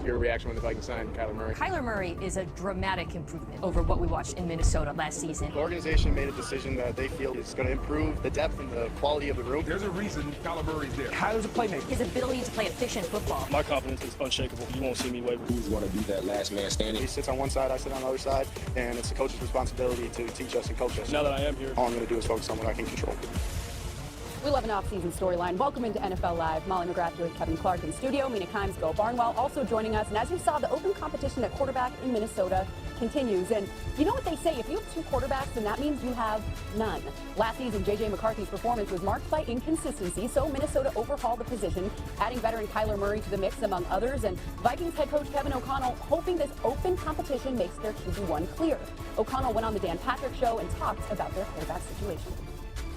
your reaction when the Vikings signed Kyler Murray. Kyler Murray is a dramatic improvement over what we watched in Minnesota last season. The organization made a decision that they feel is going to improve the depth and the quality of the room. There's a reason Kyler Murray's there. Kyler's a playmaker. His ability to play efficient football. My confidence is unshakable. You won't see me waver. Who's going to be that last man standing? He sits on one side, I sit on the other side, and it's the coach's responsibility to teach us and coach us. Now that I am here, all I'm going to do is focus on what I can control. We love an off-season storyline. Welcome into NFL Live. Molly McGrath with Kevin Clark in studio. Mina Kimes, Go Barnwell also joining us. And as you saw, the open competition at quarterback in Minnesota continues. And you know what they say, if you have two quarterbacks, then that means you have none. Last season, J.J. McCarthy's performance was marked by inconsistency, so Minnesota overhauled the position, adding veteran Kyler Murray to the mix, among others. And Vikings head coach Kevin O'Connell hoping this open competition makes their QB1 clear. O'Connell went on the Dan Patrick Show and talked about their quarterback situation.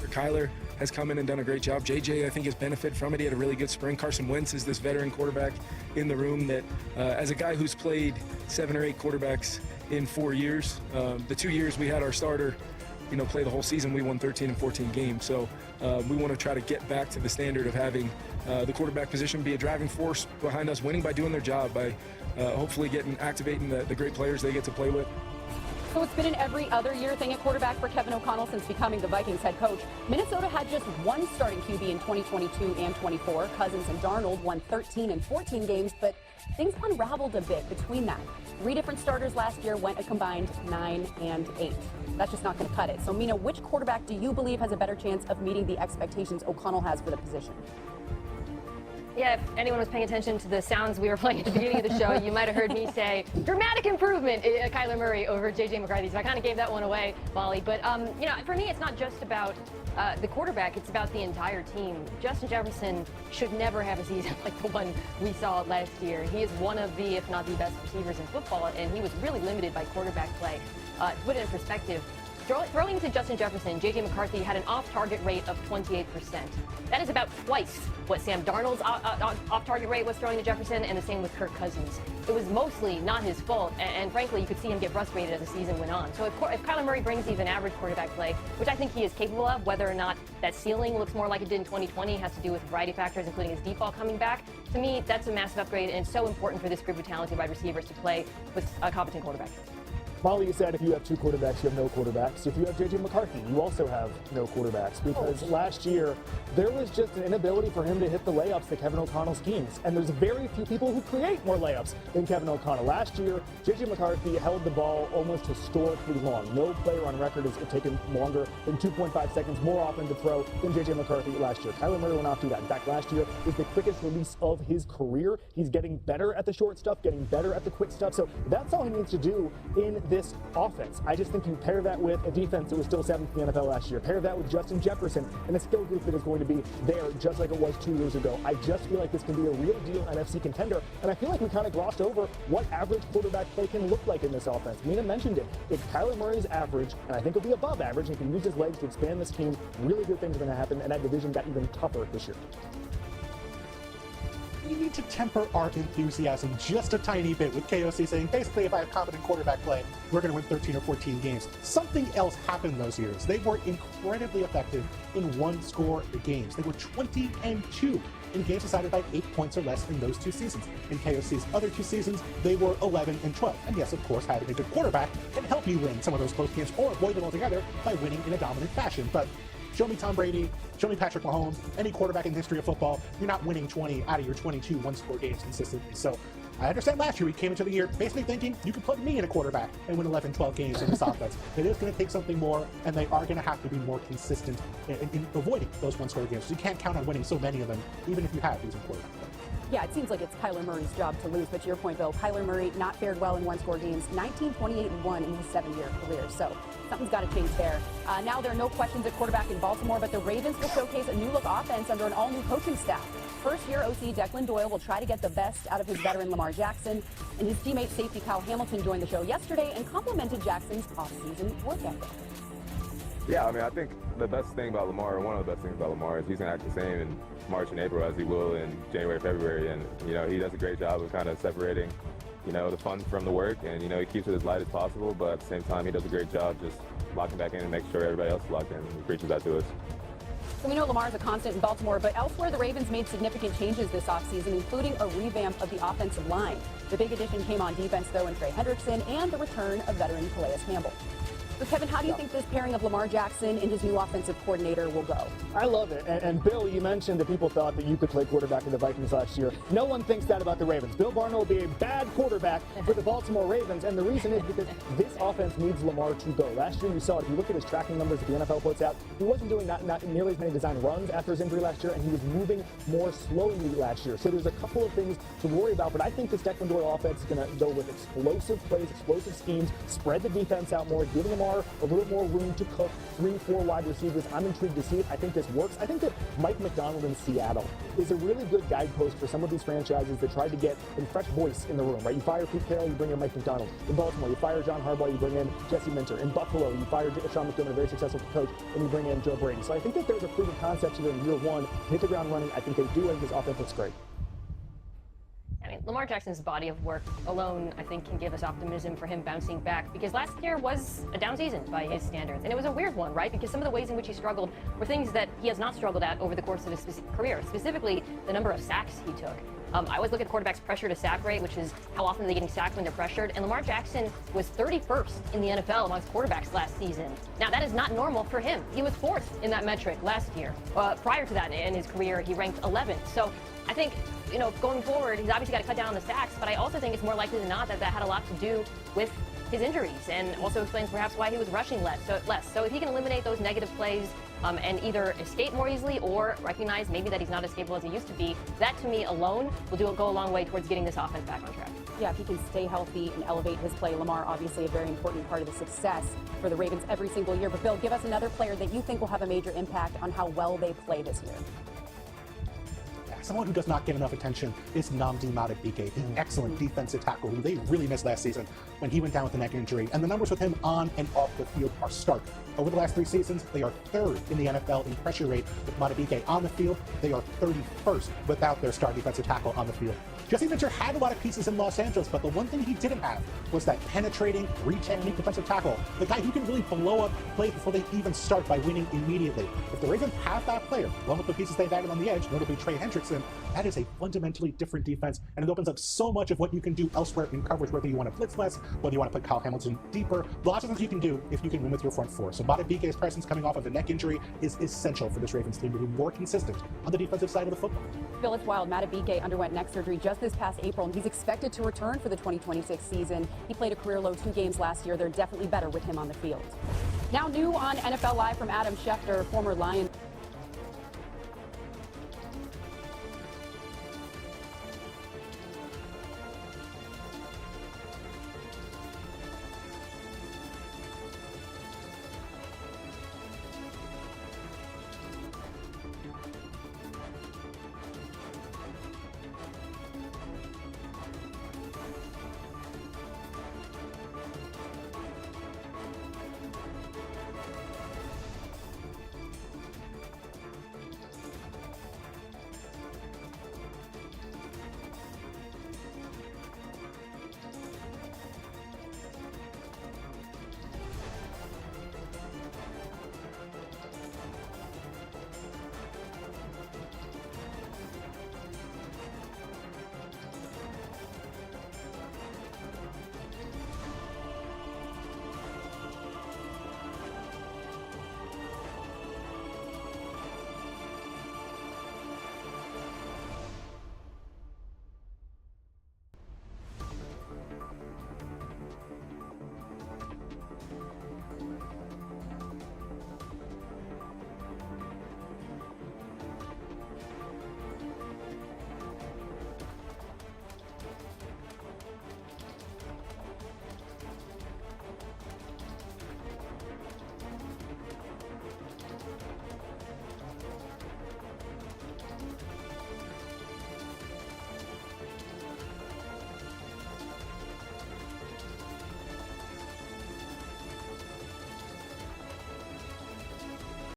Kyler has come in and done a great job. JJ, I think, has benefited from it. He had a really good spring. Carson Wentz is this veteran quarterback in the room that, as a guy who's played 7 or 8 quarterbacks in 4 years, the 2 years we had our starter, play the whole season, we won 13 and 14 games. So we want to try to get back to the standard of having the quarterback position be a driving force behind us winning by doing their job, by hopefully activating the great players they get to play with. So it's been an every other year thing at quarterback for Kevin O'Connell since becoming the Vikings head coach. Minnesota had just one starting QB in 2022 and 24. Cousins and Darnold won 13 and 14 games, but things unraveled a bit between that. 3 different starters last year went a combined 9 and 8. That's just not going to cut it. So, Mina, which quarterback do you believe has a better chance of meeting the expectations O'Connell has for the position? Yeah, if anyone was paying attention to the sounds we were playing at the beginning of the show, you might have heard me say dramatic improvement, Kyler Murray over J.J. McCarthy. So I kind of gave that one away, Molly. But, for me, it's not just about the quarterback. It's about the entire team. Justin Jefferson should never have a season like the one we saw last year. He is one of the, if not the best receivers in football, and he was really limited by quarterback play. To put it in perspective, throwing to Justin Jefferson, J.J. McCarthy had an off-target rate of 28%. That is about twice what Sam Darnold's off-target rate was throwing to Jefferson, and the same with Kirk Cousins. It was mostly not his fault, and frankly, you could see him get frustrated as the season went on. So if Kyler Murray brings even average quarterback play, which I think he is capable of, whether or not that ceiling looks more like it did in 2020, has to do with a variety of factors, including his deep ball coming back. To me, that's a massive upgrade, and it's so important for this group of talented wide receivers to play with a competent quarterback. Molly, you said if you have 2 quarterbacks, you have no quarterbacks. If you have J.J. McCarthy, you also have no quarterbacks, because last year there was just an inability for him to hit the layups that Kevin O'Connell schemes. And there's very few people who create more layups than Kevin O'Connell. Last year, J.J. McCarthy held the ball almost historically long. No player on record has taken longer than 2.5 seconds more often to throw than J.J. McCarthy last year. Kyler Murray will not do that. In fact, last year was the quickest release of his career. He's getting better at the short stuff, getting better at the quick stuff. So that's all he needs to do in this offense. I just think you pair that with a defense that was still 7th in the NFL last year. Pair that with Justin Jefferson and a skill group that is going to be there just like it was 2 years ago. I just feel like this can be a real deal NFC contender, and I feel like we kind of glossed over what average quarterback play can look like in this offense. Mina mentioned it. If Kyler Murray's average, and I think he'll be above average, and he can use his legs to expand this team, really good things are going to happen, and that division got even tougher this year. We need to temper our enthusiasm just a tiny bit with KOC saying, basically, if I have competent quarterback play, we're going to win 13 or 14 games. Something else happened those years. They were incredibly effective in one-score games. They were 20-2 in games decided by 8 points or less in those 2 seasons. In KOC's other 2 seasons, they were 11-12. And yes, of course, having a good quarterback can help you win some of those close games or avoid them altogether by winning in a dominant fashion. But show me Tom Brady, show me Patrick Mahomes, any quarterback in the history of football, you're not winning 20 out of your 22 one-score games consistently. So I understand last year we came into the year basically thinking you could put me in a quarterback and win 11, 12 games in this offense. It is going to take something more, and they are going to have to be more consistent in avoiding those one-score games. So you can't count on winning so many of them, even if you have these quarterbacks. Yeah, it seems like it's Kyler Murray's job to lose, but to your point, Bill, Kyler Murray not fared well in one-score games, 19, 28, and 1 in his 7-year career. So something's got to change there. Now there are no questions at quarterback in Baltimore, but the Ravens will showcase a new-look offense under an all-new coaching staff. First-year OC Declan Doyle will try to get the best out of his veteran Lamar Jackson, and his teammate safety Kyle Hamilton joined the show yesterday and complimented Jackson's off-season work ethic. Yeah, I mean, I think the best thing about Lamar, one of the best things about Lamar, is he's going to act the same in March and April as he will in January, February. And, he does a great job of kind of separating, the fun from the work. And, he keeps it as light as possible. But at the same time, he does a great job just locking back in and making sure everybody else is locked in. He preaches that to us. So we know Lamar's a constant in Baltimore, but elsewhere the Ravens made significant changes this offseason, including a revamp of the offensive line. The big addition came on defense, though, in Trey Hendrickson and the return of veteran Calais Campbell. So, Kevin, how do you think this pairing of Lamar Jackson and his new offensive coordinator will go? I love it. And Bill, you mentioned that people thought that you could play quarterback in the Vikings last year. No one thinks that about the Ravens. Bill Barnwell will be a bad quarterback for the Baltimore Ravens, and the reason is because this offense needs Lamar to go. Last year, you saw it. If you look at his tracking numbers that the NFL puts out, he wasn't doing not nearly as many design runs after his injury last year, and he was moving more slowly last year. So there's a couple of things to worry about, but I think this Declan Doyle offense is going to go with explosive plays, explosive schemes, spread the defense out more, give Lamar a little more room to cook, 3-4 wide receivers. I'm intrigued to see it. I think this works. I think that Mike McDonald in Seattle is a really good guidepost for some of these franchises that tried to get a fresh voice in the room, right? You fire Pete Carroll, you bring in Mike McDonald. In Baltimore, you fire John Harbaugh, you bring in Jesse Minter. In Buffalo, you fire Sean McDermott, a very successful coach, and you bring in Joe Brady. So I think that there's a proven concept here in year one. Hit the ground running. I think they do, and this offense looks great. I mean, Lamar Jackson's body of work alone, I think, can give us optimism for him bouncing back, because last year was a down season by his standards. And it was a weird one, right? Because some of the ways in which he struggled were things that he has not struggled at over the course of his career, specifically the number of sacks he took. I always look at quarterbacks' pressure to sack rate, which is how often they're getting sacked when they're pressured. And Lamar Jackson was 31st in the NFL amongst quarterbacks last season. Now, that is not normal for him. He was 4th in that metric last year. Prior to that, in his career, he ranked 11th. So I think, you know, going forward, he's obviously got to cut down on the sacks, but I also think it's more likely than not that that had a lot to do with his injuries, and also explains perhaps why he was rushing less. So if he can eliminate those negative plays and either escape more easily or recognize maybe that he's not as capable as he used to be, that to me alone will go a long way towards getting this offense back on track. Yeah, if he can stay healthy and elevate his play, Lamar obviously a very important part of the success for the Ravens every single year. But Bill, give us another player that you think will have a major impact on how well they play this year. Someone who does not get enough attention is Nnamdi Madubuike, the excellent defensive tackle who they really missed last season when he went down with a neck injury. And the numbers with him on and off the field are stark. Over the last 3 seasons, they are 3rd in the NFL in pressure rate with Madubuike on the field. They are 31st without their star defensive tackle on the field. Jesse Minter had a lot of pieces in Los Angeles, but the one thing he didn't have was that penetrating, technique defensive tackle, the guy who can really blow up plays before they even start by winning immediately. If the Ravens have that player, along with the pieces they've added on the edge, notably Trey Hendrickson, that is a fundamentally different defense, and it opens up so much of what you can do elsewhere in coverage, whether you want to blitz less, whether you want to put Kyle Hamilton deeper. Lots of things you can do if you can win with your front four. So Madubuike's presence coming off of a neck injury is essential for this Ravens team to be more consistent on the defensive side of the football. Bill, it's wild. Madubuike underwent neck surgery just this past April, and he's expected to return for the 2026 season. He played a career-low 2 games last year. They're definitely better with him on the field. Now new on NFL Live from Adam Schefter, former Lion.